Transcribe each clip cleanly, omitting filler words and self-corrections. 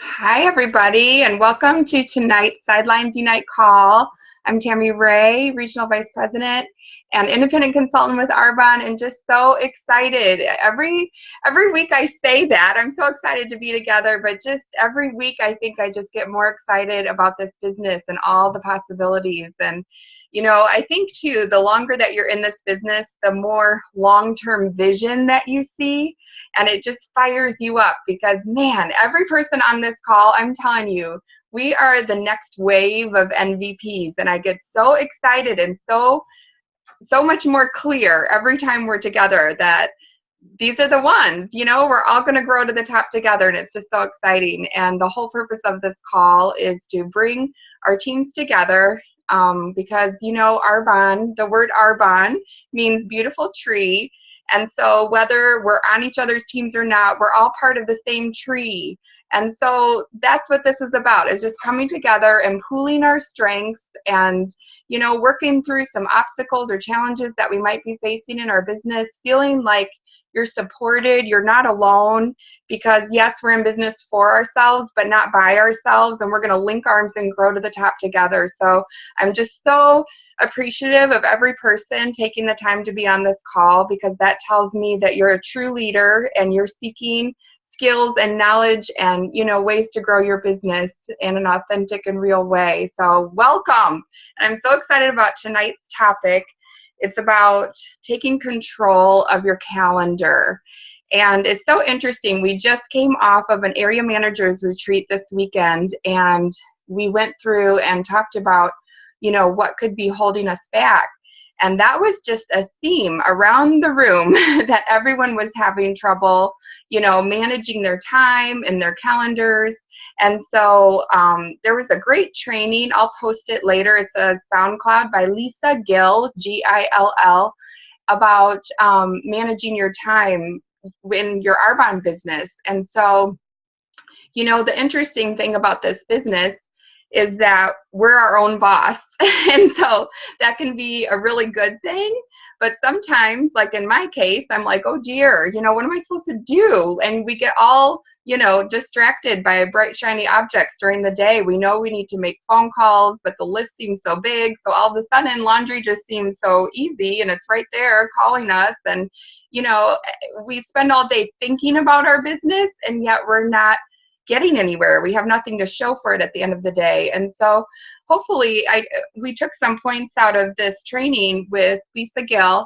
Hi, everybody, and welcome to tonight's Sidelines Unite call. I'm Tammy Ray, Regional Vice President and Independent Consultant with Arbonne, and just so excited. Every week I say that. I'm so excited to be together, but just every week I think I just get more excited about this business and all the possibilities. And I think too, the longer that you're in this business, the more long-term vision that you see, and it just fires you up because, man, every person on this call, I'm telling you, we are the next wave of NVPs, and I get so excited and so much more clear every time we're together that these are the ones, we're all going to grow to the top together, and it's just so exciting. And the whole purpose of this call is to bring our teams together because, Arbonne, the word Arbonne means beautiful tree. And so whether we're on each other's teams or not, we're all part of the same tree. And so that's what this is about, is just coming together and pooling our strengths and, working through some obstacles or challenges that we might be facing in our business, feeling like you're supported, you're not alone, because yes, we're in business for ourselves, but not by ourselves, and we're going to link arms and grow to the top together. So I'm just so appreciative of every person taking the time to be on this call, because that tells me that you're a true leader and you're seeking skills and knowledge and ways to grow your business in an authentic and real way. So welcome. And I'm so excited about tonight's topic. It's about taking control of your calendar. And it's so interesting. We just came off of an area managers retreat this weekend, and we went through and talked about what could be holding us back. And that was just a theme around the room that everyone was having trouble, managing their time and their calendars. And so there was a great training. I'll post it later. It's a SoundCloud by Lisa Gill, Gill, about managing your time in your Arbonne business. And so, the interesting thing about this business is that we're our own boss. And so that can be a really good thing. But sometimes, like in my case, I'm like, oh dear, what am I supposed to do? And we get all, distracted by bright, shiny objects during the day. We know we need to make phone calls, but the list seems so big. So all of a sudden, laundry just seems so easy, and it's right there calling us. And, we spend all day thinking about our business, and yet we're not getting anywhere. We have nothing to show for it at the end of the day. And so hopefully we took some points out of this training with Lisa Gill,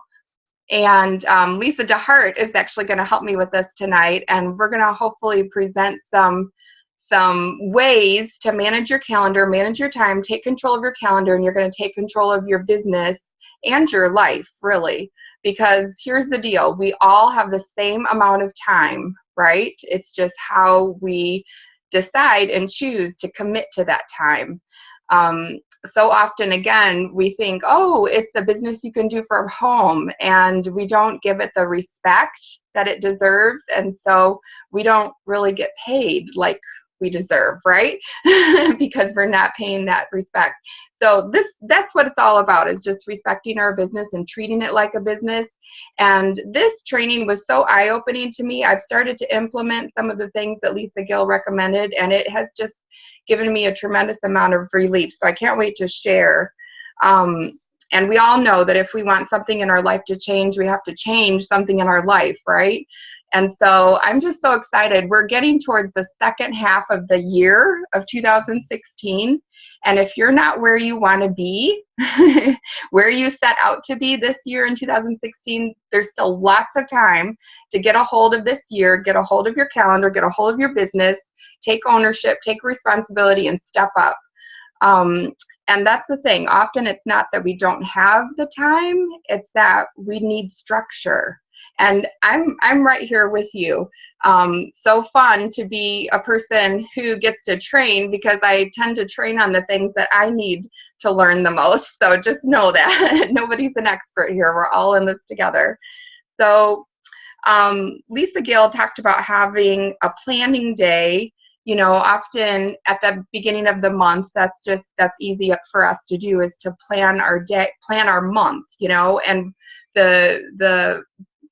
and Lisa DeHart is actually going to help me with this tonight, and we're going to hopefully present some ways to manage your calendar, manage your time, take control of your calendar, and you're going to take control of your business and your life, really. Because here's the deal, we all have the same amount of time, right? It's just how we decide and choose to commit to that time. So often, again, we think, oh, it's a business you can do from home, and we don't give it the respect that it deserves, and so we don't really get paid like we deserve, right? Because we're not paying that respect. So that's what it's all about, is just respecting our business and treating it like a business. And this training was so eye-opening to me. I've started to implement some of the things that Lisa Gill recommended, and it has just given me a tremendous amount of relief. So I can't wait to share. And we all know that if we want something in our life to change, we have to change something in our life, right? And so I'm just so excited. We're getting towards the second half of the year of 2016. And if you're not where you want to be, where you set out to be this year in 2016, there's still lots of time to get a hold of this year, get a hold of your calendar, get a hold of your business, take ownership, take responsibility, and step up. And that's the thing. Often it's not that we don't have the time, it's that we need structure. And I'm right here with you. So fun to be a person who gets to train, because I tend to train on the things that I need to learn the most. So just know that nobody's an expert here. We're all in this together. So Lisa Gill talked about having a planning day. Often at the beginning of the month, that's easy for us to do, is to plan our day, plan our month, and the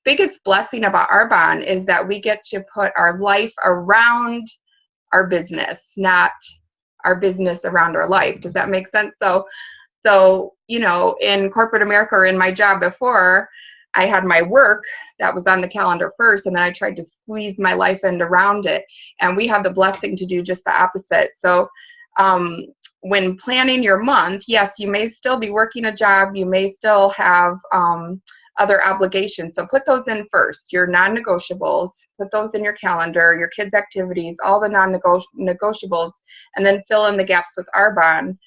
biggest blessing about Arbonne is that we get to put our life around our business, not our business around our life. Does that make sense? So, you know, in corporate America or in my job before, I had my work that was on the calendar first, and then I tried to squeeze my life in around it. And we have the blessing to do just the opposite. So when planning your month, yes, you may still be working a job. You may still have other obligations. So put those in first, your non-negotiables, put those in your calendar, your kids' activities, all the non-negotiables, and then fill in the gaps with Arbonne.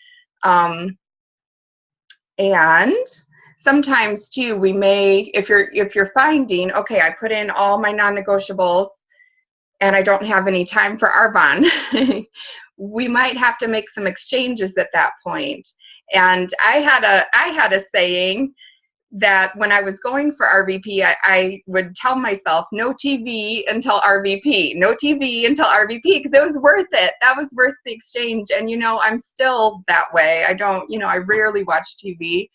And sometimes too, we may, if you're finding, okay, I put in all my non-negotiables and I don't have any time for Arbonne, we might have to make some exchanges at that point. And I had a saying that when I was going for RVP, I would tell myself, no TV until RVP, no TV until RVP, because it was worth it. That was worth the exchange. And, you know, I'm still that way. I don't, you know, I rarely watch TV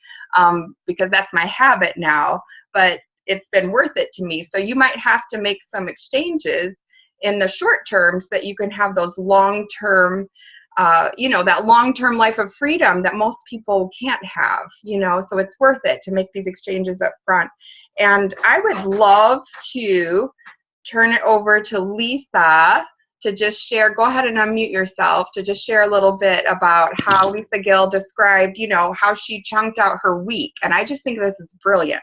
because that's my habit now, but it's been worth it to me. So you might have to make some exchanges in the short term so that you can have those long-term, you know, that long-term life of freedom that most people can't have, you know, so it's worth it to make these exchanges up front. And I would love to turn it over to Lisa to just share, go ahead and unmute yourself, to just share a little bit about how Lisa Gill described, you know, how she chunked out her week. And I just think this is brilliant.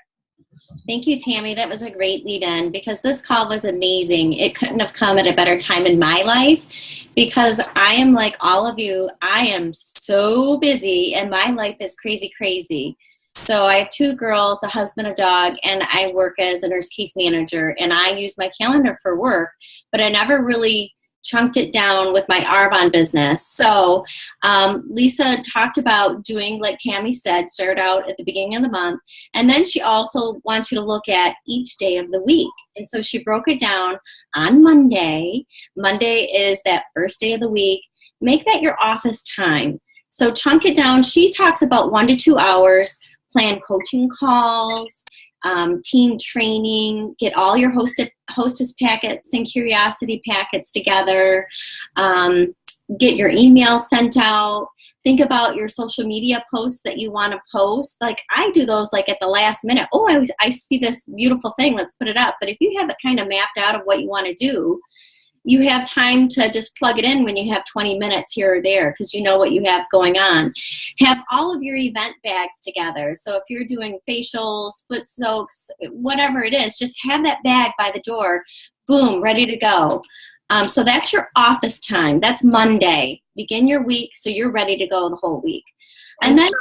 Thank you, Tammy. That was a great lead-in because this call was amazing. It couldn't have come at a better time in my life because I am like all of you. I am so busy and my life is crazy, crazy. So I have 2 girls, a husband, a dog, and I work as a nurse case manager. And I use my calendar for work, but I never really chunked it down with my Arbonne business. So Lisa talked about doing, like Tammy said, start out at the beginning of the month. And then she also wants you to look at each day of the week. And so she broke it down on Monday. Monday is that first day of the week. Make that your office time. So chunk it down. She talks about 1 to 2 hours, plan coaching calls, team training, get all your hostess packets and curiosity packets together, get your emails sent out, think about your social media posts that you want to post. Like I do those like at the last minute. Oh, I see this beautiful thing, let's put it up. But if you have it kind of mapped out of what you want to do, you have time to just plug it in when you have 20 minutes here or there because you know what you have going on. Have all of your event bags together. So if you're doing facials, foot soaks, whatever it is, just have that bag by the door. Boom, ready to go. So that's your office time. That's Monday. Begin your week so you're ready to go the whole week. And then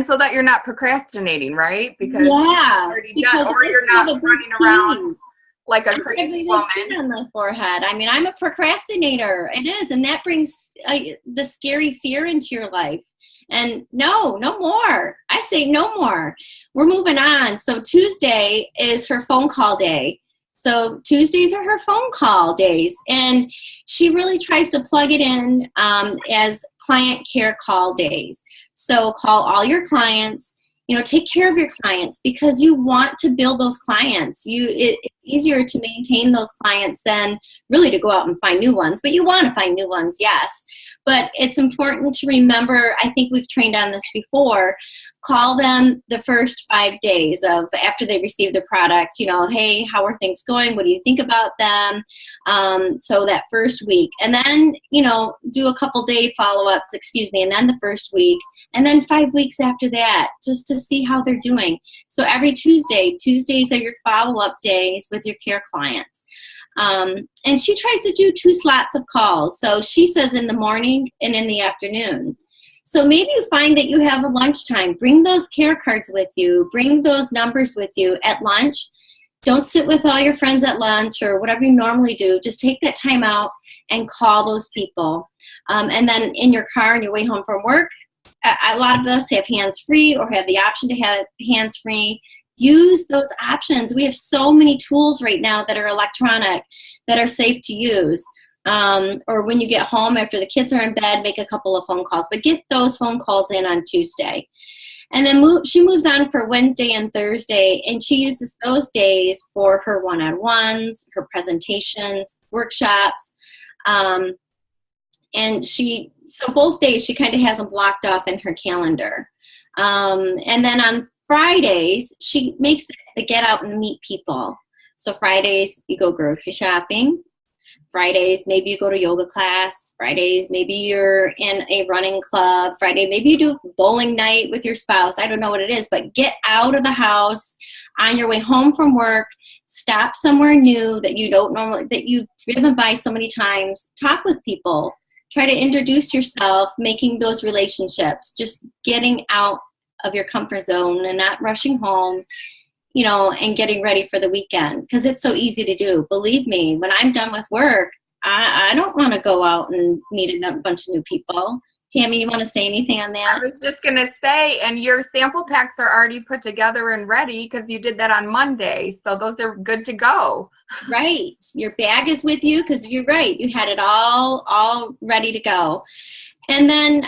so that you're not procrastinating, right? Because yeah, already done, or you're not running around like a crazy woman on my forehead. I mean, I'm a procrastinator. It is, and that brings the scary fear into your life. And no more. I say no more. We're moving on. So Tuesday is her phone call day. So Tuesdays are her phone call days, and she really tries to plug it in as client care call days. So call all your clients. You know, take care of your clients because you want to build those clients. It's easier to maintain those clients than really to go out and find new ones. But you want to find new ones, yes. But it's important to remember, I think we've trained on this before, call them the first 5 days of after they receive the product. You know, hey, how are things going? What do you think about them? So that first week. And then, you know, do a couple day follow-ups, and then the first week. And then 5 weeks after that, just to see how they're doing. So every Tuesdays are your follow-up days with your care clients. And she tries to do 2 slots of calls. So she says in the morning and in the afternoon. So maybe you find that you have a lunchtime. Bring those care cards with you. Bring those numbers with you at lunch. Don't sit with all your friends at lunch or whatever you normally do. Just take that time out and call those people. And then in your car on your way home from work, a lot of us have hands-free or have the option to have hands-free. Use those options. We have so many tools right now that are electronic, that are safe to use. Or when you get home after the kids are in bed, make a couple of phone calls. But get those phone calls in on Tuesday. And then she moves on for Wednesday and Thursday, and she uses those days for her one-on-ones, her presentations, workshops. And so both days she kind of has them blocked off in her calendar. And then on Fridays, she makes it to get out and meet people. So Fridays, you go grocery shopping. Fridays, maybe you go to yoga class. Fridays, maybe you're in a running club. Friday, maybe you do bowling night with your spouse. I don't know what it is, but get out of the house on your way home from work. Stop somewhere new that you don't normally, that you've driven by so many times. Talk with people. Try to introduce yourself, making those relationships, just getting out of your comfort zone and not rushing home, you know, and getting ready for the weekend, because it's so easy to do. Believe me, when I'm done with work, I don't want to go out and meet a bunch of new people. Tammy, you want to say anything on that? I was just going to say, and your sample packs are already put together and ready because you did that on Monday. So those are good to go. Right. Your bag is with you because you're right. You had it all ready to go. And then,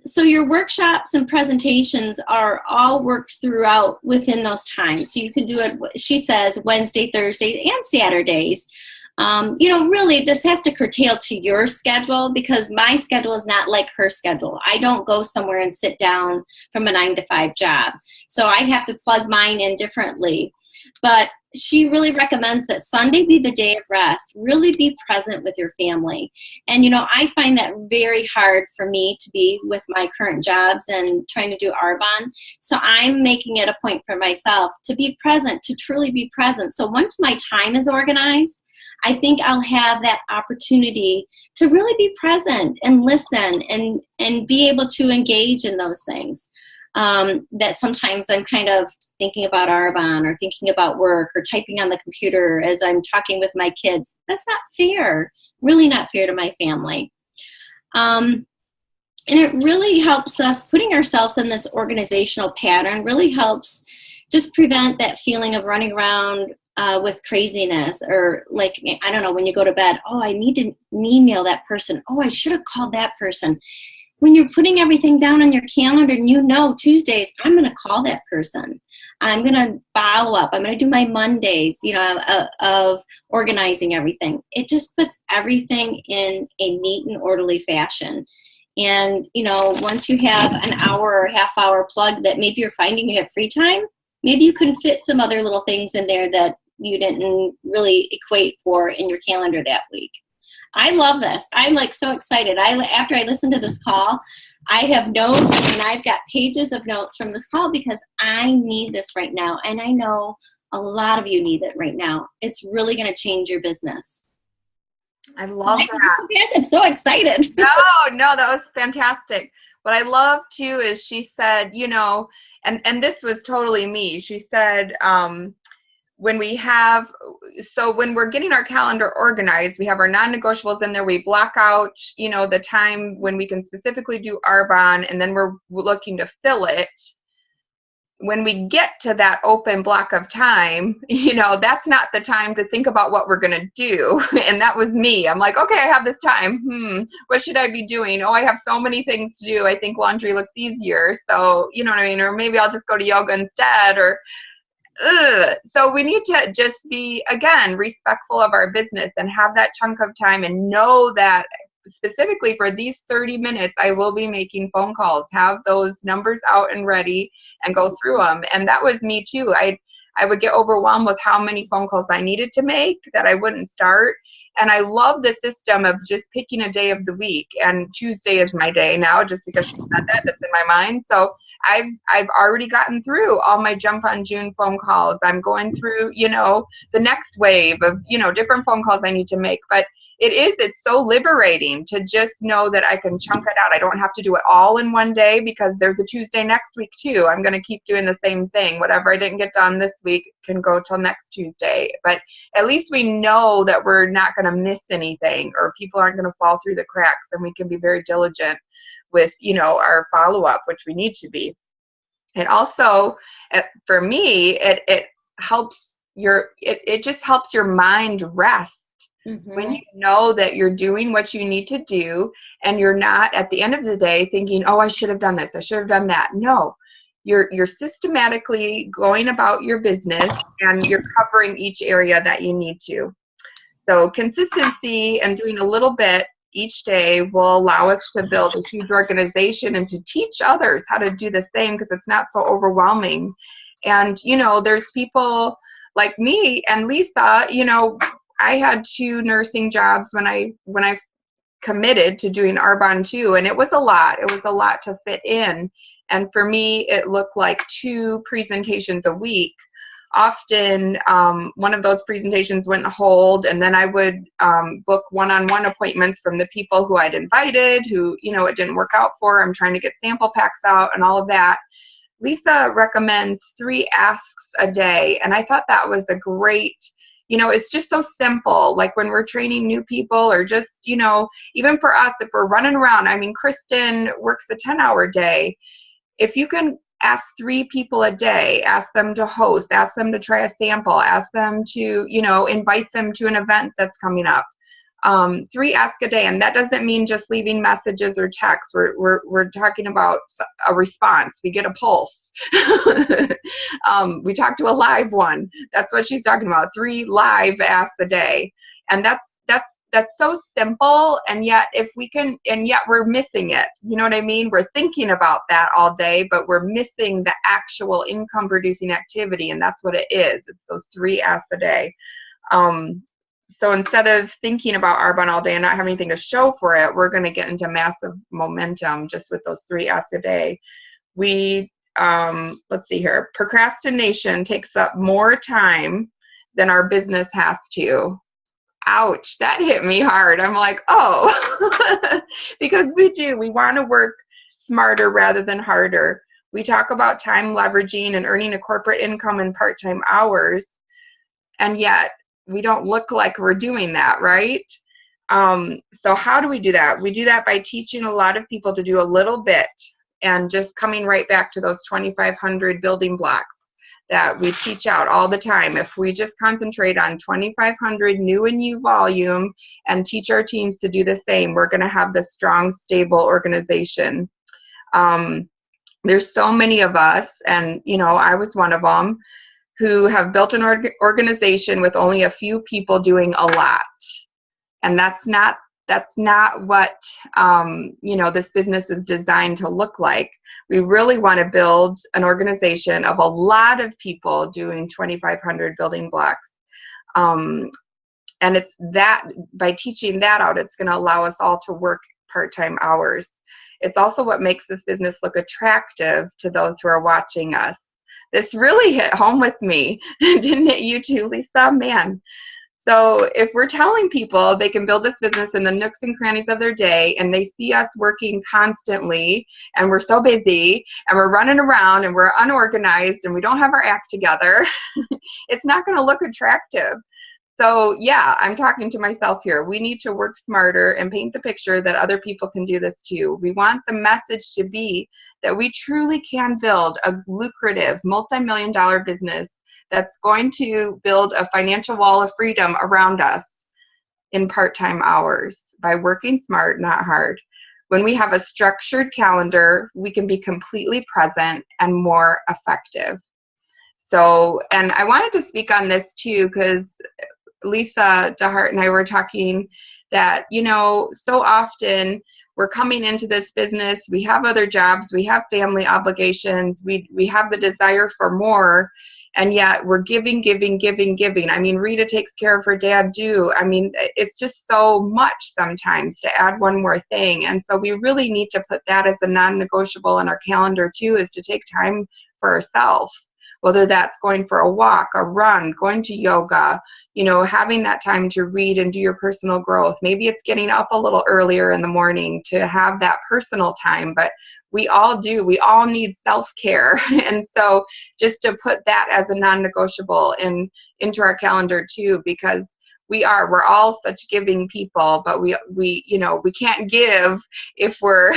so your workshops and presentations are all worked throughout within those times. So you can do it, she says, Wednesday, Thursdays, and Saturdays. You know, really, this has to curtail to your schedule, because my schedule is not like her schedule. I don't go somewhere and sit down from a 9-to-5 job. So I have to plug mine in differently. But she really recommends that Sunday be the day of rest. Really be present with your family. And, you know, I find that very hard for me to be with my current jobs and trying to do Arbonne. So I'm making it a point for myself to be present, to truly be present. So once my time is organized, I think I'll have that opportunity to really be present and listen and be able to engage in those things. That sometimes I'm kind of thinking about Arbonne or thinking about work or typing on the computer as I'm talking with my kids. That's not fair, really not fair to my family. And it really helps us, putting ourselves in this organizational pattern really helps just prevent that feeling of running around with craziness, or like, I don't know, when you go to bed, oh, I need to email that person. Oh, I should have called that person. When you're putting everything down on your calendar and you know Tuesdays, I'm going to call that person. I'm going to follow up. I'm going to do my Mondays, you know, of organizing everything. It just puts everything in a neat and orderly fashion. And, you know, once you have an hour or half hour plug that maybe you're finding you have free time, maybe you can fit some other little things in there that you didn't really equate for in your calendar that week. I love this. I'm like so excited. After I listen to this call, I have notes, and I've got pages of notes from this call because I need this right now. And I know a lot of you need it right now. It's really going to change your business. I love that. Yes, I'm so excited. No, that was fantastic. What I love too is she said, you know, and this was totally me. She said, when we're getting our calendar organized, we have our non-negotiables in there. We block out, you know, the time when we can specifically do Arbonne, and then we're looking to fill it. When we get to that open block of time, you know, that's not the time to think about what we're going to do. And that was me. I'm like, okay, I have this time. What should I be doing? Oh, I have so many things to do. I think laundry looks easier. So, you know what I mean? Or maybe I'll just go to yoga instead, or so we need to just be, again, respectful of our business and have that chunk of time and know that specifically for these 30 minutes, I will be making phone calls, have those numbers out and ready and go through them. And that was me too. I would get overwhelmed with how many phone calls I needed to make that I wouldn't start. And I love the system of just picking a day of the week, and Tuesday is my day now, just because she said that, that's in my mind. So I've already gotten through all my Jump on June phone calls. I'm going through, you know, the next wave of, you know, different phone calls I need to make. But it's so liberating to just know that I can chunk it out. I don't have to do it all in one day, because there's a Tuesday next week too. I'm going to keep doing the same thing. Whatever I didn't get done this week can go till next Tuesday. But at least we know that we're not going to miss anything, or people aren't going to fall through the cracks, and we can be very diligent with, you know, our follow-up, which we need to be. And also, for me, it helps it just helps your mind rest. Mm-hmm. When you know that you're doing what you need to do, and you're not at the end of the day thinking, oh, I should have done this, I should have done that. No, you're systematically going about your business, and you're covering each area that you need to. So consistency and doing a little bit each day will allow us to build a huge organization and to teach others how to do the same, because it's not so overwhelming. And, you know, there's people like me and Lisa, you know, I had 2 nursing jobs when I committed to doing Arbonne too, and it was a lot. It was a lot to fit in. And for me, it looked like 2 presentations a week. Often one of those presentations went on hold, and then I would book one-on-one appointments from the people who I'd invited, who, you know, it didn't work out for. I'm trying to get sample packs out and all of that. Lisa recommends 3 asks a day, and I thought that was a great, you know, it's just so simple. Like when we're training new people, or just, you know, even for us, if we're running around, I mean, Kristen works a 10-hour day. If you can ask 3 people a day, ask them to host, ask them to try a sample, ask them to, you know, invite them to an event that's coming up. 3 ask a day, and that doesn't mean just leaving messages or texts. We're talking about a response. We get a pulse. We talk to a live one. That's what she's talking about. 3 live asks a day, and that's so simple. And yet, we're missing it. You know what I mean? We're thinking about that all day, but we're missing the actual income-producing activity, and that's what it is. It's those 3 asks a day. So instead of thinking about Arbonne all day and not having anything to show for it, we're going to get into massive momentum just with those 3 asks a day. We, let's see here, procrastination takes up more time than our business has to. Ouch, that hit me hard. I'm like, oh, because we want to work smarter rather than harder. We talk about time leveraging and earning a corporate income in part-time hours, and yet we don't look like we're doing that, right? So how do we do that? We do that by teaching a lot of people to do a little bit, and just coming right back to those 2,500 building blocks that we teach out all the time. If we just concentrate on 2,500 new and you volume and teach our teams to do the same, we're going to have this strong, stable organization. There's so many of us, and you know, I was one of them, who have built an organization with only a few people doing a lot. And that's not what, you know, this business is designed to look like. We really want to build an organization of a lot of people doing 2,500 building blocks. And it's that, by teaching that out, it's going to allow us all to work part-time hours. It's also what makes this business look attractive to those who are watching us. This really hit home with me. Didn't it you too, Lisa? Man. So if we're telling people they can build this business in the nooks and crannies of their day, and they see us working constantly, and we're so busy, and we're running around, and we're unorganized, and we don't have our act together, it's not going to look attractive. So yeah, I'm talking to myself here. We need to work smarter and paint the picture that other people can do this too. We want the message to be that we truly can build a lucrative multi-million-dollar business that's going to build a financial wall of freedom around us in part-time hours by working smart, not hard. When we have a structured calendar, we can be completely present and more effective. So, and I wanted to speak on this too, because Lisa DeHart and I were talking that, you know, so often we're coming into this business, we have other jobs, we have family obligations, we have the desire for more, and yet we're giving. I mean, Rita takes care of her dad too. I mean, it's just so much sometimes to add one more thing. And so we really need to put that as a non-negotiable in our calendar too, is to take time for ourselves. Whether that's going for a walk, a run, going to yoga, you know, having that time to read and do your personal growth. Maybe it's getting up a little earlier in the morning to have that personal time, but we all need self-care. And so just to put that as a non-negotiable into our calendar too, because we're all such giving people, but we you know, we can't give if we're,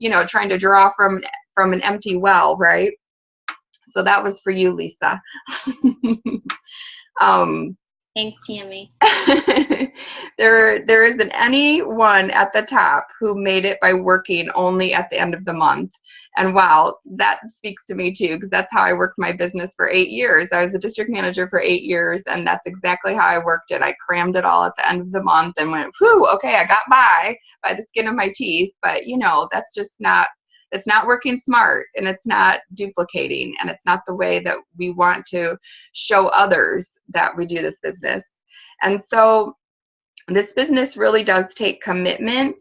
you know, trying to draw from an empty well, right? So that was for you, Lisa. Thanks, Tammy. There isn't anyone at the top who made it by working only at the end of the month. And wow, that speaks to me too, because that's how I worked my business for 8 years. I was a district manager for 8 years, and that's exactly how I worked it. I crammed it all at the end of the month and went, whew, okay, I got by the skin of my teeth. But, you know, that's just not, it's not working smart, and it's not duplicating, and it's not the way that we want to show others that we do this business. And so this business really does take commitment,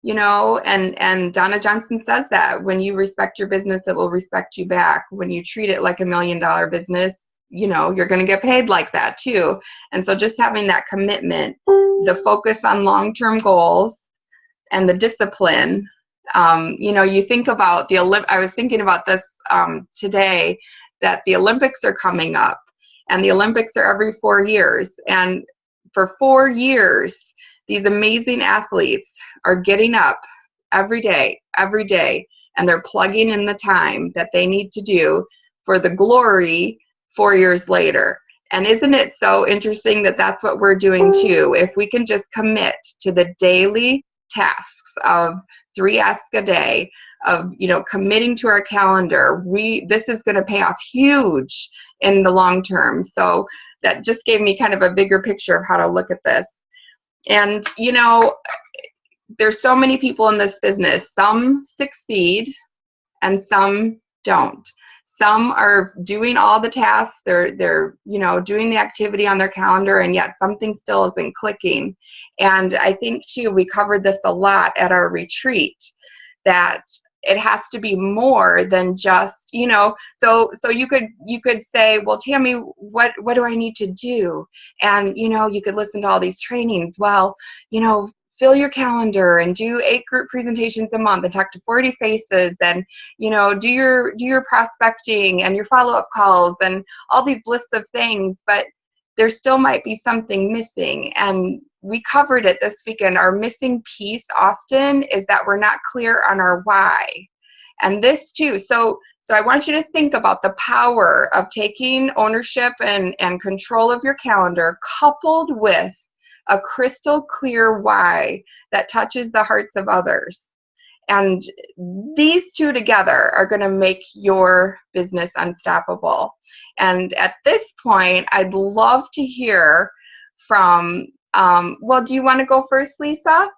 you know, and Donna Johnson says that when you respect your business, it will respect you back. When you treat it like $1 million business, you know, you're going to get paid like that too. And so just having that commitment, the focus on long-term goals, and the discipline. You know, you think about the I was thinking about this today, that the Olympics are coming up, and the Olympics are every 4 years. And for 4 years, these amazing athletes are getting up every day, and they're plugging in the time that they need to do for the glory 4 years later. And isn't it so interesting that that's what we're doing too? If we can just commit to the daily tasks of 3 asks a day, of, you know, committing to our calendar, this is going to pay off huge in the long term. So that just gave me kind of a bigger picture of how to look at this. And, you know, there's so many people in this business. Some succeed and some don't. Some are doing all the tasks. They're you know, doing the activity on their calendar, and yet something still isn't clicking. And I think too, we covered this a lot at our retreat, that it has to be more than just, you know, so you could say, well, Tammy, what do I need to do? And, you know, you could listen to all these trainings. Well, you know, fill your calendar and do 8 group presentations a month and talk to 40 faces, and, you know, do your prospecting and your follow-up calls and all these lists of things. But there still might be something missing. And we covered it this weekend. Our missing piece often is that we're not clear on our why. And this too. So I want you to think about the power of taking ownership and control of your calendar, coupled with a crystal clear why that touches the hearts of others. And these two together are going to make your business unstoppable. And at this point, I'd love to hear from, well, do you want to go first, Lisa,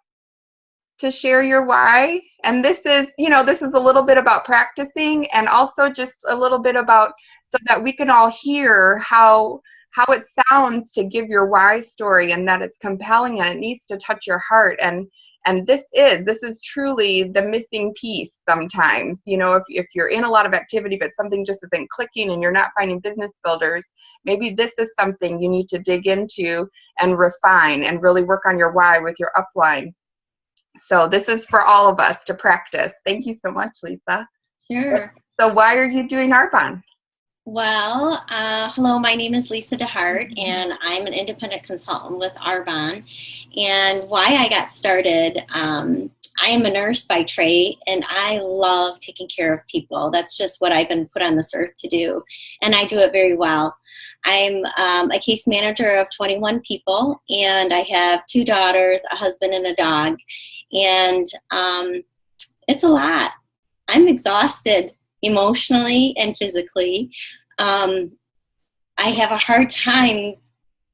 to share your why? And this is, you know, this is a little bit about practicing, and also just a little bit about, so that we can all hear how it sounds to give your why story, and that it's compelling and it needs to touch your heart. And this is truly the missing piece sometimes. You know, if you're in a lot of activity but something just isn't clicking and you're not finding business builders, maybe this is something you need to dig into and refine and really work on your why with your upline. So this is for all of us to practice. Thank you so much, Lisa. Sure. So why are you doing Arbonne? Well, hello, my name is Lisa DeHart, and I'm an independent consultant with Arbonne. And why I got started, I am a nurse by trade, and I love taking care of people. That's just what I've been put on this earth to do, and I do it very well. I'm a case manager of 21 people, and I have 2 daughters, a husband, and a dog. And it's a lot. I'm exhausted emotionally and physically. I have a hard time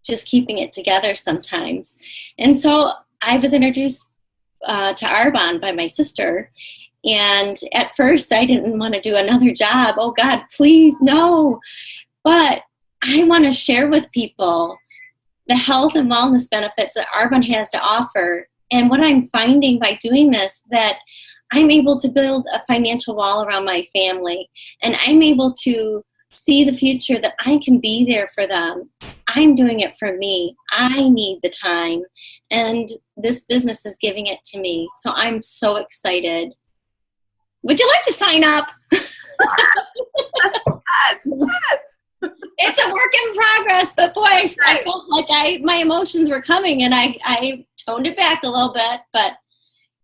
just keeping it together sometimes. And so I was introduced to Arbonne by my sister. And at first I didn't want to do another job. Oh God, please, no. But I want to share with people the health and wellness benefits that Arbonne has to offer. And what I'm finding by doing this, that I'm able to build a financial wall around my family, and I'm able to see the future, that I can be there for them. I'm doing it for me. I need the time, and this business is giving it to me. So I'm so excited. Would you like to sign up? It's a work in progress, but boy, I felt like my emotions were coming, and I toned it back a little bit, but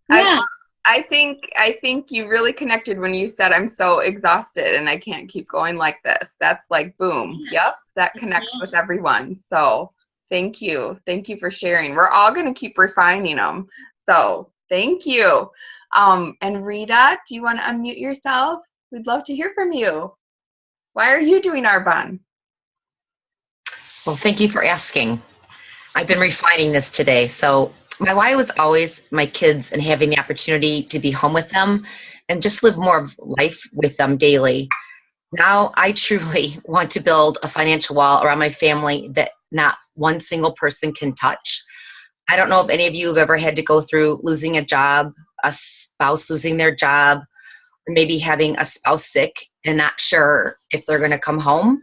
yeah. I think you really connected when you said, I'm so exhausted and I can't keep going like this. That's like, boom. Yep. That connects with everyone. So thank you. Thank you for sharing. We're all going to keep refining them. So thank you. And Rita, do you want to unmute yourself? We'd love to hear from you. Why are you doing Arbonne? Well, thank you for asking. I've been refining this today. So my why was always my kids and having the opportunity to be home with them and just live more of life with them daily. Now I truly want to build a financial wall around my family that not one single person can touch. I don't know if any of you have ever had to go through losing a job, a spouse losing their job, or maybe having a spouse sick and not sure if they're going to come home.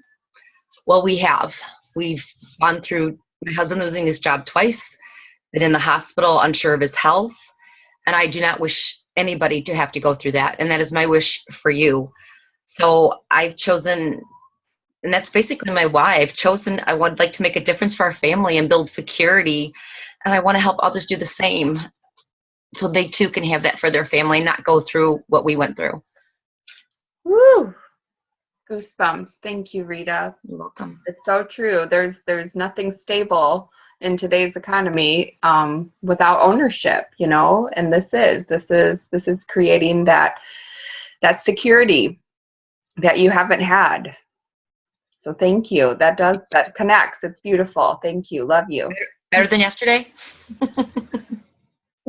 Well, we have. We've gone through my husband losing his job twice, been in the hospital unsure of his health, and I do not wish anybody to have to go through that. And that is my wish for you. So I've chosen, and that's basically my why. I've chosen, I would like to make a difference for our family and build security. And I want to help others do the same so they too can have that for their family, not go through what we went through. Woo! Goosebumps. Thank you, Rita. You're welcome. It's so true. There's nothing stable in today's economy without ownership, you know, and this is creating that security that you haven't had. So thank you. That connects. It's beautiful. Thank you. Love you. Better than yesterday?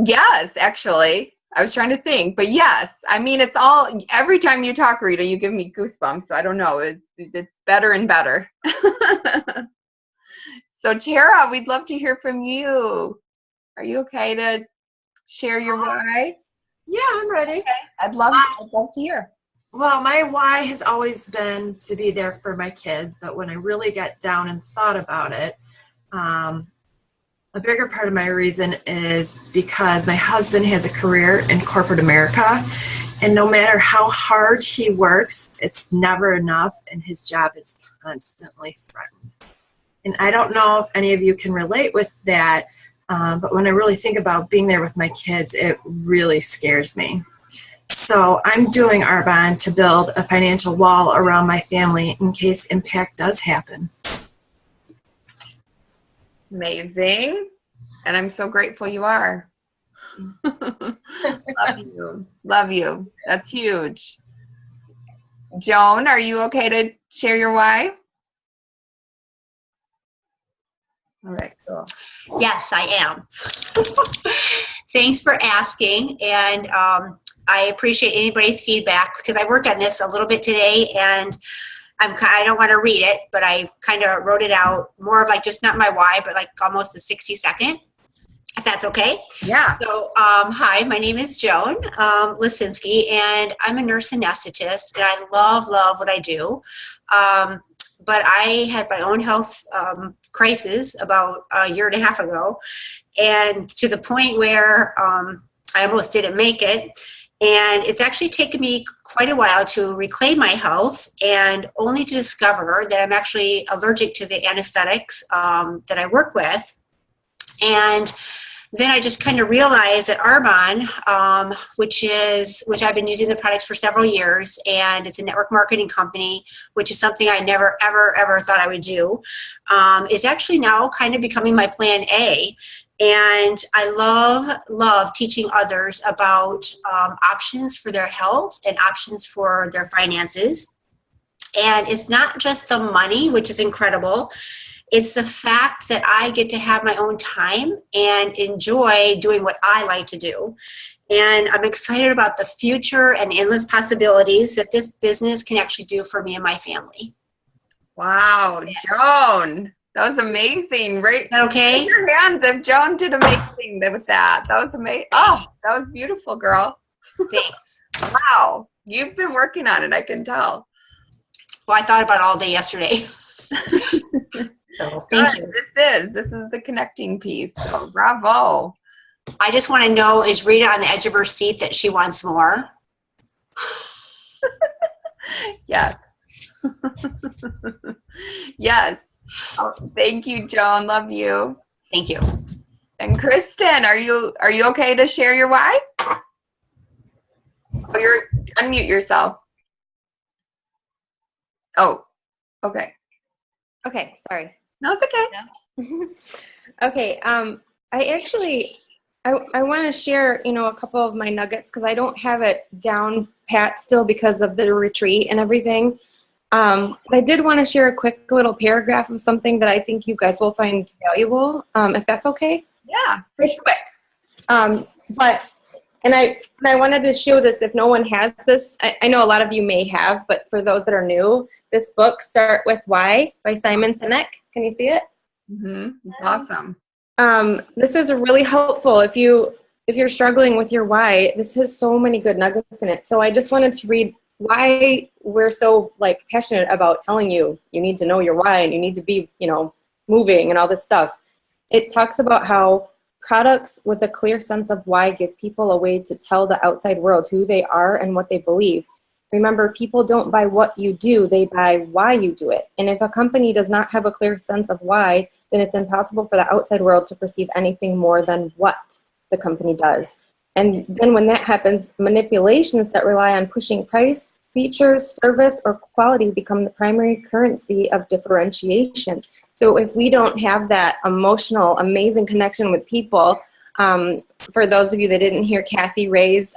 Yes, actually. I was trying to think, but yes. I mean, it's all, every time you talk, Rita, you give me goosebumps. So I don't know. It's better and better. So Tara, we'd love to hear from you. Are you okay to share your why? Yeah, I'm ready. Okay. I'd love to hear. Well, my why has always been to be there for my kids, but when I really got down and thought about it, a bigger part of my reason is because my husband has a career in corporate America, and no matter how hard he works, it's never enough, and his job is constantly threatened. And I don't know if any of you can relate with that, but when I really think about being there with my kids, it really scares me. So I'm doing Arbonne to build a financial wall around my family in case impact does happen. Amazing. And I'm so grateful you are. Love you. Love you. That's huge. Joan, are you okay to share your why? All right, cool. Yes, I am. Thanks for asking, and I appreciate anybody's feedback because I worked on this a little bit today, and I don't want to read it, but I kind of wrote it out more of like just not my why, but like almost a 60-second, if that's okay. Yeah. So, hi, my name is Joan Lisinski, and I'm a nurse anesthetist, and I love what I do. But I had my own health crisis about a year and a half ago, and to the point where I almost didn't make it. And it's actually taken me quite a while to reclaim my health, and only to discover that I'm actually allergic to the anesthetics that I work with. And then I just kind of realized that Arbonne, which I've been using the products for several years, and it's a network marketing company, which is something I never, ever thought I would do, is actually now kind of becoming my plan A. And I love teaching others about options for their health and options for their finances. And it's not just the money, which is incredible. It's the fact that I get to have my own time and enjoy doing what I like to do. And I'm excited about the future and endless possibilities that this business can actually do for me and my family. Wow, Joan, that was amazing. Right? Is that okay? Raise your hands if Joan did amazing with that. That was amazing. Oh, that was beautiful, girl. Thanks. Wow, you've been working on it, I can tell. Well, I thought about it all day yesterday. So thank you. This is the connecting piece. So bravo. I just want to know, is Rita on the edge of her seat that she wants more? Yes. Yes. Oh, thank you, Joan. Love you. Thank you. And Kristen, are you okay to share your why? Oh, unmute yourself. Oh, okay. Okay, sorry. No, it's okay. Okay, I want to share, a couple of my nuggets because I don't have it down pat still because of the retreat and everything. But I did want to share a quick little paragraph of something that I think you guys will find valuable, if that's okay. Yeah, It's quick. I wanted to show this if no one has this. I know a lot of you may have, but for those that are new, this book, Start With Why by Simon Sinek. Can you see it? It's awesome. This is really helpful if you're struggling with your why. This has so many good nuggets in it. So I just wanted to read why we're so passionate about telling you need to know your why and you need to be, moving and all this stuff. It talks about how products with a clear sense of why give people a way to tell the outside world who they are and what they believe. Remember, people don't buy what you do, they buy why you do it. And if a company does not have a clear sense of why, then it's impossible for the outside world to perceive anything more than what the company does. And then when that happens, manipulations that rely on pushing price, features, service, or quality become the primary currency of differentiation. So if we don't have that emotional, amazing connection with people, for those of you that didn't hear Kathy Ray's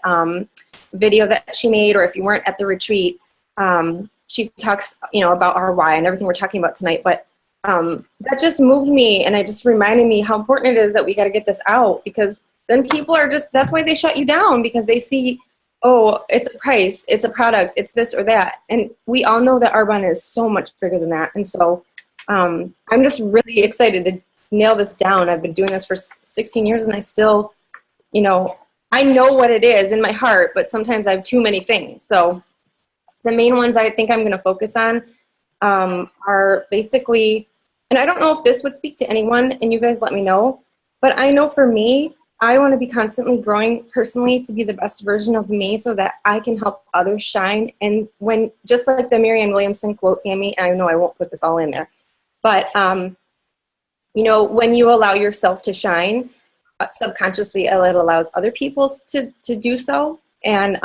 video that she made, or if you weren't at the retreat, she talks, about our why and everything we're talking about tonight. But that just moved me, and it just reminded me how important it is that we got to get this out, because then people are that's why they shut you down, because they see, oh, it's a price, it's a product, it's this or that. And we all know that Arbonne is so much bigger than that. And so I'm just really excited to nail this down. I've been doing this for 16 years, and I still, I know what it is in my heart, but sometimes I have too many things. So the main ones I think I'm going to focus on are basically, and I don't know if this would speak to anyone, and you guys let me know, but I know for me, I want to be constantly growing personally to be the best version of me so that I can help others shine. And when, just like the Marianne Williamson quote, Tammy, and I know I won't put this all in there, but, when you allow yourself to shine, subconsciously, it allows other people to do so. And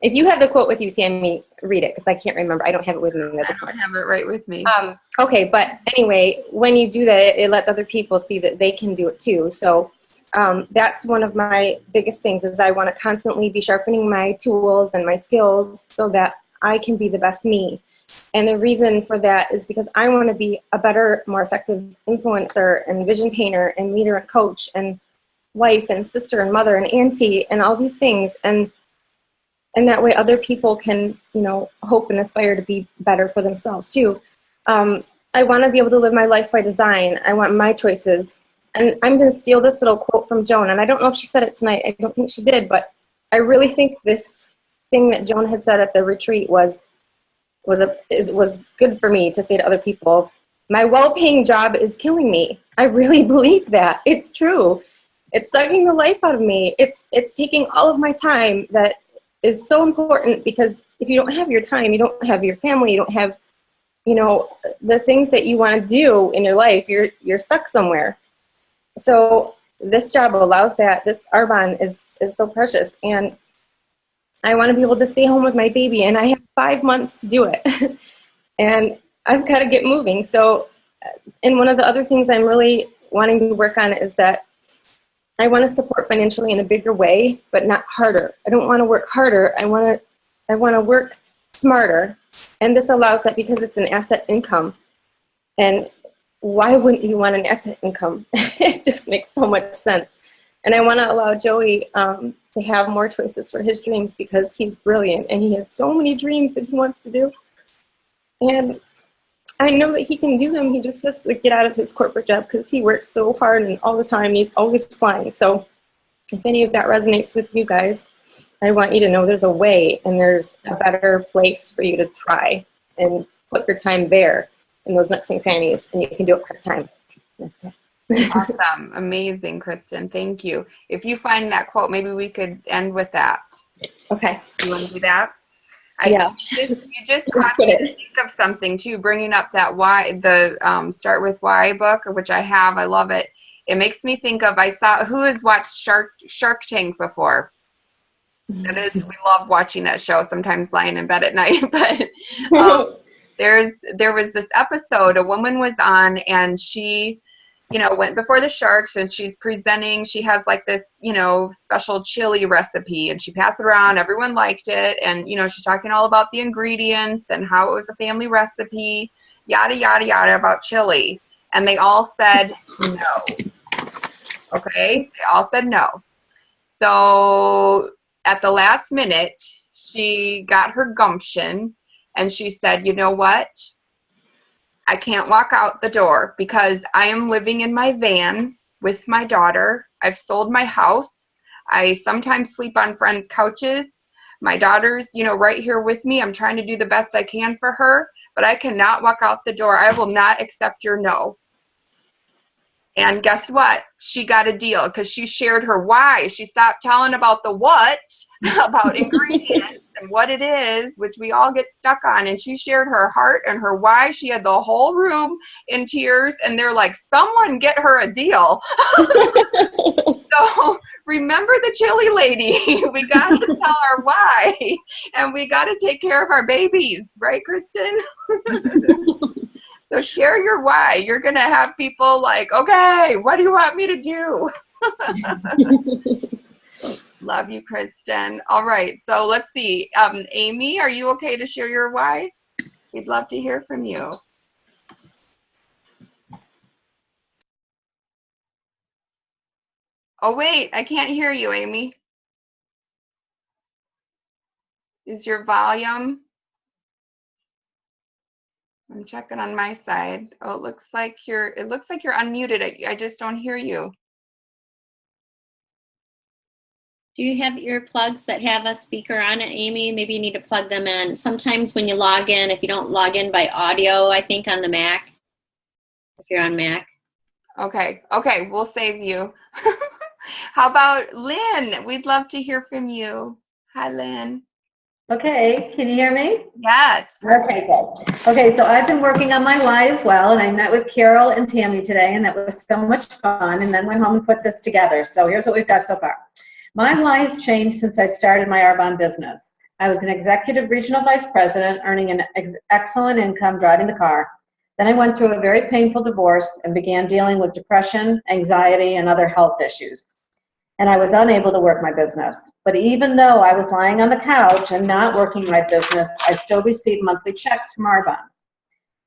if you have the quote with you, Tammy, read it, because I can't remember. I don't have it with me. I don't have it right with me. Okay, but anyway, when you do that, it lets other people see that they can do it too. So that's one of my biggest things, is I want to constantly be sharpening my tools and my skills so that I can be the best me. And the reason for that is because I want to be a better, more effective influencer and vision painter and leader and coach and wife and sister and mother and auntie and all these things. And that way other people can, hope and aspire to be better for themselves too. I want to be able to live my life by design. I want my choices. And I'm going to steal this little quote from Joan. And I don't know if she said it tonight. I don't think she did. But I really think this thing that Joan had said at the retreat was good for me to say to other people. My well-paying job is killing me. I really believe that. It's true. It's sucking the life out of me. It's taking all of my time that is so important, because if you don't have your time, you don't have your family, you don't have, the things that you want to do in your life, you're stuck somewhere. So this job allows that. This Arbonne is so precious. And I want to be able to stay home with my baby, and I have 5 months to do it. And I've got to get moving. So, and one of the other things I'm really wanting to work on is that I want to support financially in a bigger way, but not harder. I don't want to work harder. I want to work smarter. And this allows that, because it's an asset income. And why wouldn't you want an asset income? It just makes so much sense. And I want to allow Joey to have more choices for his dreams, because he's brilliant and he has so many dreams that he wants to do. And I know that he can do them. He just has to get out of his corporate job, because he works so hard and all the time. He's always flying. So if any of that resonates with you guys, I want you to know there's a way, and there's a better place for you to try and put your time there in those nooks and crannies, and you can do it part-time. That's it. Awesome. Amazing, Kristen. Thank you. If you find that quote, maybe we could end with that. Okay. You want to do that? Yeah. You just caused me to think of something too, bringing up that why, the Start With Why book, which I have. I love it. It makes me think of, who has watched Shark Tank before? That is, we love watching that show, sometimes lying in bed at night. But there was this episode a woman was on, and she went before the sharks, and she's presenting. She has like this, special chili recipe, and she passed it around. Everyone liked it, and she's talking all about the ingredients and how it was a family recipe, yada yada yada about chili, and they all said no. Okay, they all said no. So at the last minute, she got her gumption, and she said, "You know what? I can't walk out the door because I am living in my van with my daughter. I've sold my house. I sometimes sleep on friends' couches. My daughter's, right here with me. I'm trying to do the best I can for her, but I cannot walk out the door. I will not accept your no." And guess what? She got a deal because she shared her why. She stopped telling about the what, about ingredients and what it is, which we all get stuck on. And she shared her heart and her why. She had the whole room in tears, and they're like, "Someone get her a deal." So remember the chili lady. We got to tell her why, and we got to take care of our babies, right, Kristen? So share your why. You're going to have people like, "Okay, what do you want me to do?" Love you, Kristen. All right, so let's see. Amy, are you okay to share your why? We'd love to hear from you. Oh, wait, I can't hear you, Amy. Is your volume? I'm checking on my side. Oh, it looks like you're unmuted. I just don't hear you. Do you have earplugs that have a speaker on it, Amy? Maybe you need to plug them in. Sometimes when you log in, if you don't log in by audio, I think on the Mac, if you're on Mac. Okay, we'll save you. How about Lynn? We'd love to hear from you. Hi, Lynn. Okay, can you hear me? Yes. Okay, good. Okay, so I've been working on my why as well, and I met with Carol and Tammy today, and that was so much fun, and then went home and put this together. So here's what we've got so far. My why has changed since I started my Arbonne business. I was an executive regional vice president, earning an excellent income driving the car. Then I went through a very painful divorce and began dealing with depression, anxiety, and other health issues. And I was unable to work my business. But even though I was lying on the couch and not working my business, I still received monthly checks from Arbonne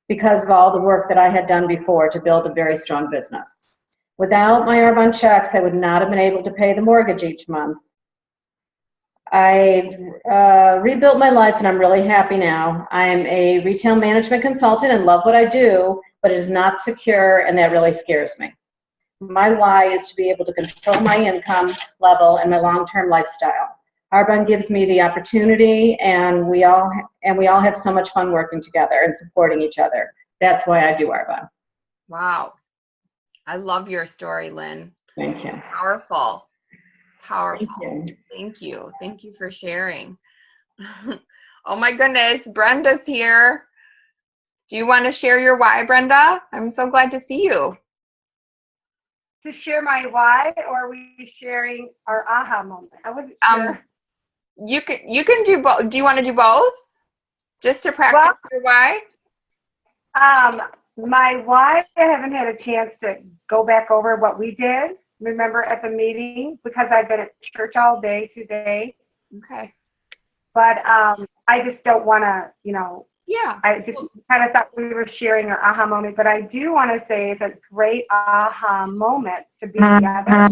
because of all the work that I had done before to build a very strong business. Without my Arbonne checks, I would not have been able to pay the mortgage each month. I rebuilt my life, and I'm really happy now. I'm a retail management consultant and love what I do, but it is not secure, and that really scares me. My why is to be able to control my income level and my long-term lifestyle. Arbonne gives me the opportunity, and we all have so much fun working together and supporting each other. That's why I do Arbonne. Wow. I love your story, Lynn. Thank you. Powerful. Powerful. Thank you. Thank you for sharing. Oh my goodness, Brenda's here. Do you want to share your why, Brenda? I'm so glad to see you. To share my why, or are we sharing our aha moment? I wasn't sure. You can do both. Do you want to do both? Just to practice your why? My why, I haven't had a chance to go back over what we did, remember, at the meeting, because I've been at church all day today. Okay. But I just don't want to, Yeah. I just kind of thought we were sharing our aha moment. But I do want to say it's a great aha moment to be together.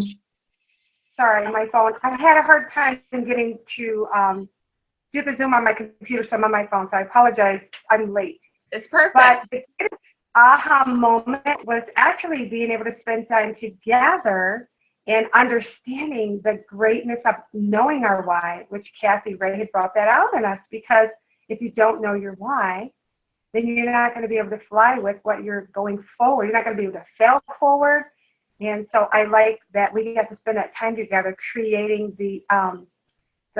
Sorry, my phone. I had a hard time getting to do the Zoom on my computer, so I'm on my phone. So I apologize. I'm late. It's perfect. But the aha moment was actually being able to spend time together and understanding the greatness of knowing our why, which Kathy Ray had brought that out in us, because if you don't know your why, then you're not going to be able to fly with what you're going forward. You're not going to be able to fail forward. And so I like that we got to spend that time together creating the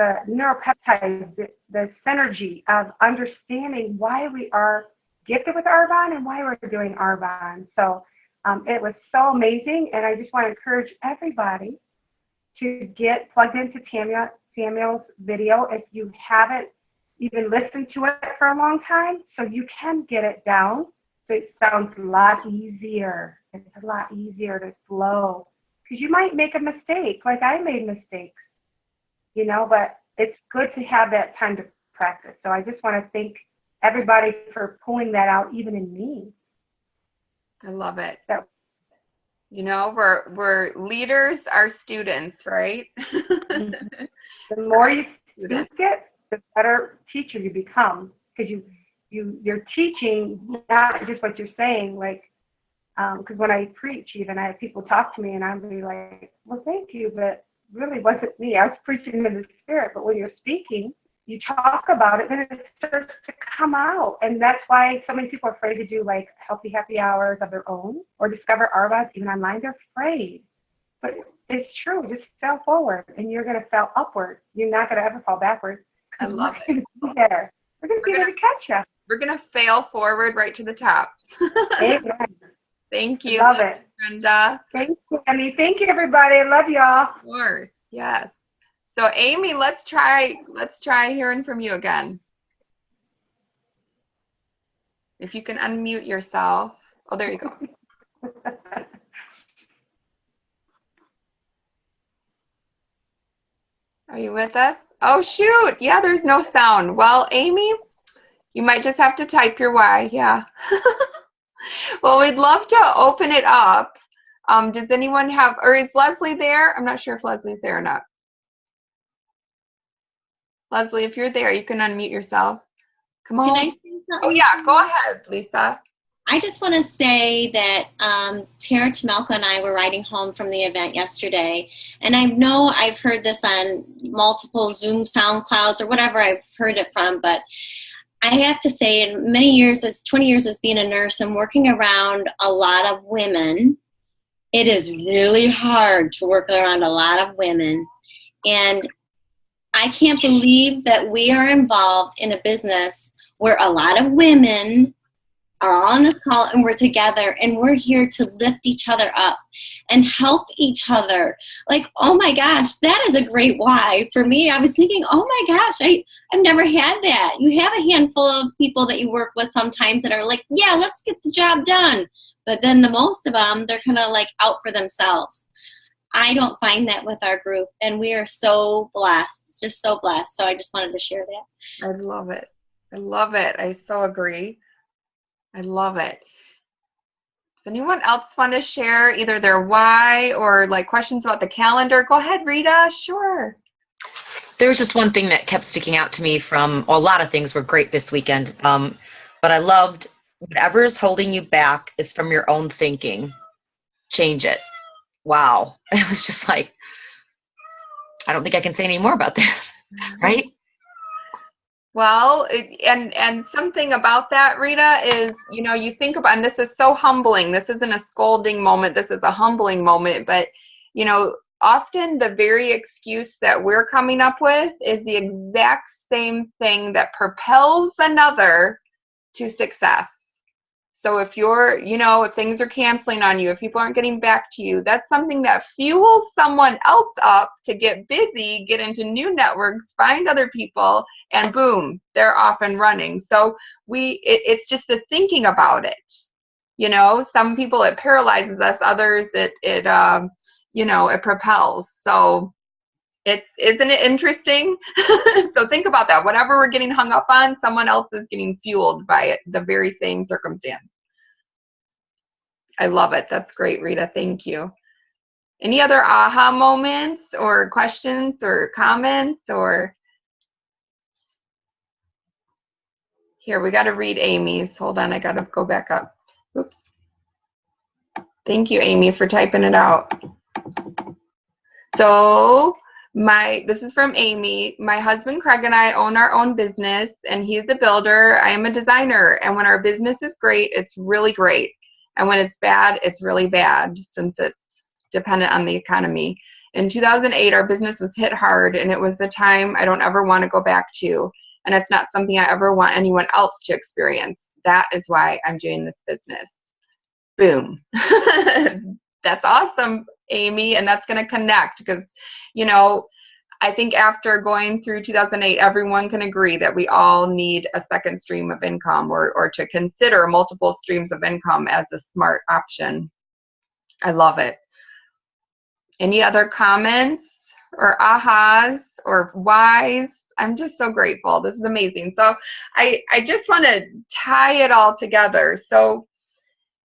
neuropeptides, the synergy of understanding why we are gifted with Arbonne and why we're doing Arbonne. So it was so amazing, and I just want to encourage everybody to get plugged into Samuel's video if you haven't even listened to it for a long time, so you can get it down. So it sounds a lot easier. It's a lot easier to flow. Because you might make a mistake, like I made mistakes, you know, but it's good to have that time to practice. So I just want to thank everybody for pulling that out, even in me. I love it. So, you know, we're leaders are students, right? the more you speak it, the better teacher you become, because you're teaching not just what you're saying. Like, because when I preach, even I have people talk to me, and I'll be like, "Well, thank you, but really wasn't me. I was preaching in the spirit." But when you're speaking, you talk about it, then it starts to come out, and that's why so many people are afraid to do like healthy happy hours of their own or discover Arbonne even online. They're afraid, but it's true. Just fail forward, and you're going to fail upward. You're not going to ever fall backwards. I love it. We're going to be there. We're going to be there to catch you. We're going to fail forward right to the top. Amen. Thank you. Love it. Brenda. Thank you, Amy. Thank you, everybody. I love y'all. Of course. Yes. So Amy, let's try hearing from you again. If you can unmute yourself. Oh, there you go. Are you with us? Oh, shoot. Yeah, there's no sound. Well, Amy, you might just have to type your why. Yeah. Well, we'd love to open it up. Does anyone have, or is Leslie there? I'm not sure if Leslie's there or not. Leslie, if you're there, you can unmute yourself. Come on. Can I say something? Oh, yeah. Go ahead, Lisa. I just want to say that Tara Tamelka and I were riding home from the event yesterday, and I know I've heard this on multiple Zoom SoundClouds or whatever I've heard it from, but I have to say, in many years, as 20 years as being a nurse and working around a lot of women, it is really hard to work around a lot of women. And I can't believe that we are involved in a business where a lot of women are all on this call and we're together and we're here to lift each other up and help each other. Like, oh my gosh, that is a great why. For me, I was thinking, oh my gosh, I've never had that. You have a handful of people that you work with sometimes that are like, yeah, let's get the job done. But then the most of them, they're kind of like out for themselves. I don't find that with our group, and we are so blessed, just so blessed. So I just wanted to share that. I love it. I love it. I so agree. I love it. Does anyone else want to share either their why or like questions about the calendar? Go ahead, Rita. Sure. There was just one thing that kept sticking out to me from, well, a lot of things were great this weekend, but I loved whatever's holding you back is from your own thinking. Change it. Wow. It was just like, I don't think I can say any more about that, right? Well, and something about that, Rita, is, you know, you think about, and this is so humbling. This isn't a scolding moment. This is a humbling moment. But, you know, often the very excuse that we're coming up with is the exact same thing that propels another to success. So if you're, you know, if things are canceling on you, if people aren't getting back to you, that's something that fuels someone else up to get busy, get into new networks, find other people, and boom, they're off and running. So it's just the thinking about it. You know, some people it paralyzes us, others it you know, it propels. So isn't it interesting? So think about that. Whatever we're getting hung up on, someone else is getting fueled by it, the very same circumstance. I love it. That's great, Rita. Thank you. Any other aha moments or questions or comments or? Here, we got to read Amy's. Hold on, I got to go back up. Oops. Thank you, Amy, for typing it out. So this is from Amy. My husband Craig and I own our own business, and he's a builder. I am a designer, and when our business is great, it's really great. And when it's bad, it's really bad, since it's dependent on the economy. In 2008, our business was hit hard, and it was a time I don't ever want to go back to. And it's not something I ever want anyone else to experience. That is why I'm doing this business. Boom. That's awesome, Amy, and that's going to connect because, you know, I think after going through 2008, everyone can agree that we all need a second stream of income, or to consider multiple streams of income as a smart option. I love it. Any other comments or ahas or whys? I'm just so grateful. This is amazing. So I just want to tie it all together. So,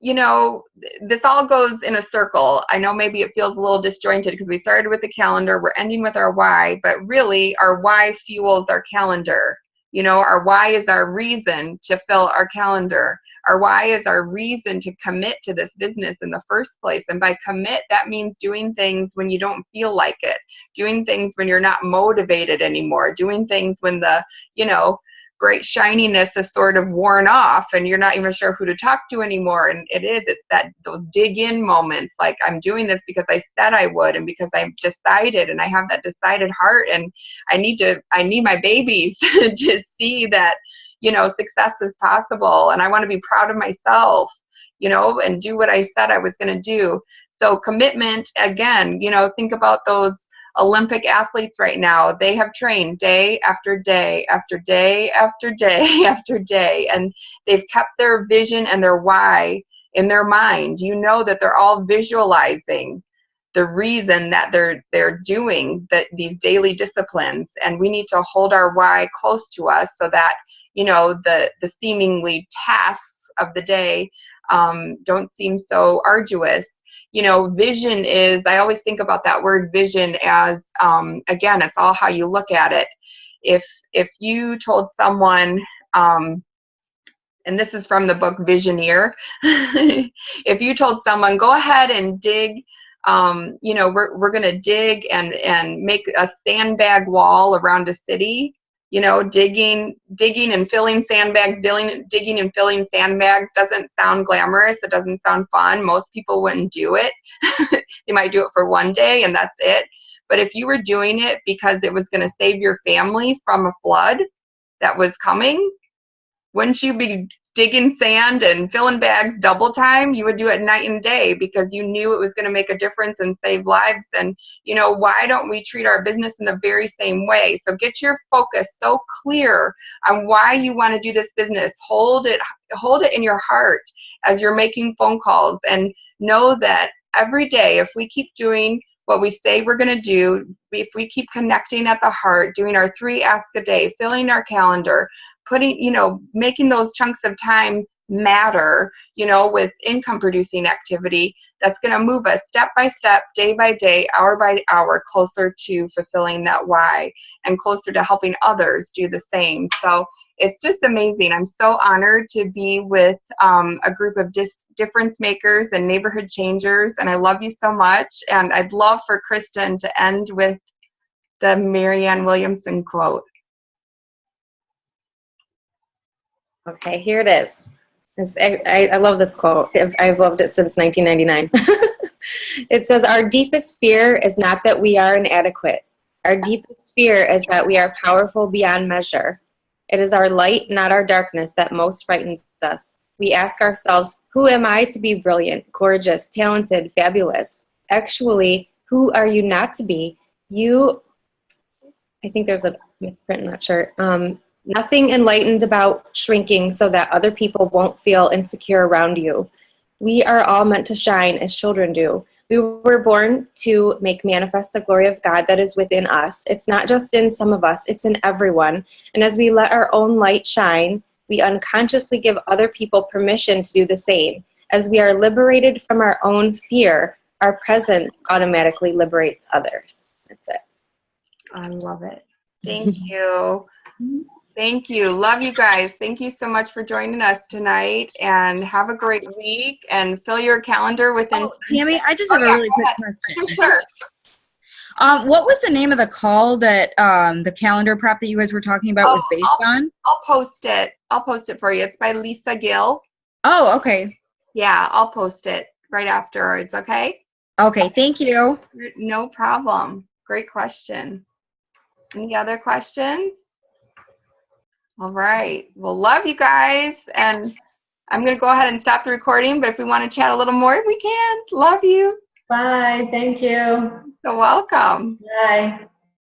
you know, this all goes in a circle. I know maybe it feels a little disjointed because we started with the calendar, we're ending with our why, but really our why fuels our calendar. You know, our why is our reason to fill our calendar. Our why is our reason to commit to this business in the first place. And by commit, that means doing things when you don't feel like it, doing things when you're not motivated anymore, doing things when the, you know, great shininess is sort of worn off and you're not even sure who to talk to anymore. And it's that those dig in moments, like I'm doing this because I said I would, and because I've decided, and I have that decided heart, and I need my babies to see that, you know, success is possible, and I want to be proud of myself, you know, and do what I said I was going to do. So commitment, again, you know, think about those Olympic athletes right now. They have trained day after day after day after day after day, and they've kept their vision and their why in their mind. You know that they're all visualizing the reason that they're doing these daily disciplines, and we need to hold our why close to us so that, you know, the seemingly tasks of the day don't seem so arduous. You know, vision is, I always think about that word vision as, again, it's all how you look at it. If you told someone, and this is from the book Visioneer, if you told someone, go ahead and dig, you know, we're going to dig and make a sandbag wall around a city, you know, digging and filling sandbags, digging and filling sandbags doesn't sound glamorous. It doesn't sound fun. Most people wouldn't do it. They might do it for one day and that's it. But if you were doing it because it was going to save your family from a flood that was coming, wouldn't you be digging sand and filling bags double time? You would do it night and day because you knew it was going to make a difference and save lives. And, you know, why don't we treat our business in the very same way? So get your focus so clear on why you want to do this business. Hold it in your heart as you're making phone calls, and know that every day, if we keep doing what we say we're going to do, if we keep connecting at the heart, doing our 3 asks a day, filling our calendar, putting, you know, making those chunks of time matter, you know, with income producing activity, that's going to move us step by step, day by day, hour by hour, closer to fulfilling that why and closer to helping others do the same. So it's just amazing. I'm so honored to be with a group of difference makers and neighborhood changers, and I love you so much. And I'd love for Kristen to end with the Marianne Williamson quote. Okay, here it is. I love this quote. I've loved it since 1999. It says, our deepest fear is not that we are inadequate. Our deepest fear is that we are powerful beyond measure. It is our light, not our darkness, that most frightens us. We ask ourselves, who am I to be brilliant, gorgeous, talented, fabulous? Actually, who are you not to be? I think there's a misprint, I'm not sure. Nothing enlightened about shrinking so that other people won't feel insecure around you. We are all meant to shine as children do. We were born to make manifest the glory of God that is within us. It's not just in some of us, it's in everyone. And as we let our own light shine, we unconsciously give other people permission to do the same. As we are liberated from our own fear, our presence automatically liberates others. That's it. I love it. Thank you. Thank you. Love you guys. Thank you so much for joining us tonight, and have a great week, and fill your calendar with Tammy, I just have a really quick question. Sure. What was the name of the call that the calendar prep that you guys were talking about was based on? I'll post it. I'll post it for you. It's by Lisa Gill. Oh, okay. Yeah, I'll post it right afterwards, okay? Okay, thank you. No problem. Great question. Any other questions? All right. Well, love you guys. And I'm going to go ahead and stop the recording, but if we want to chat a little more, we can. Love you. Bye. Thank you. So welcome. Bye.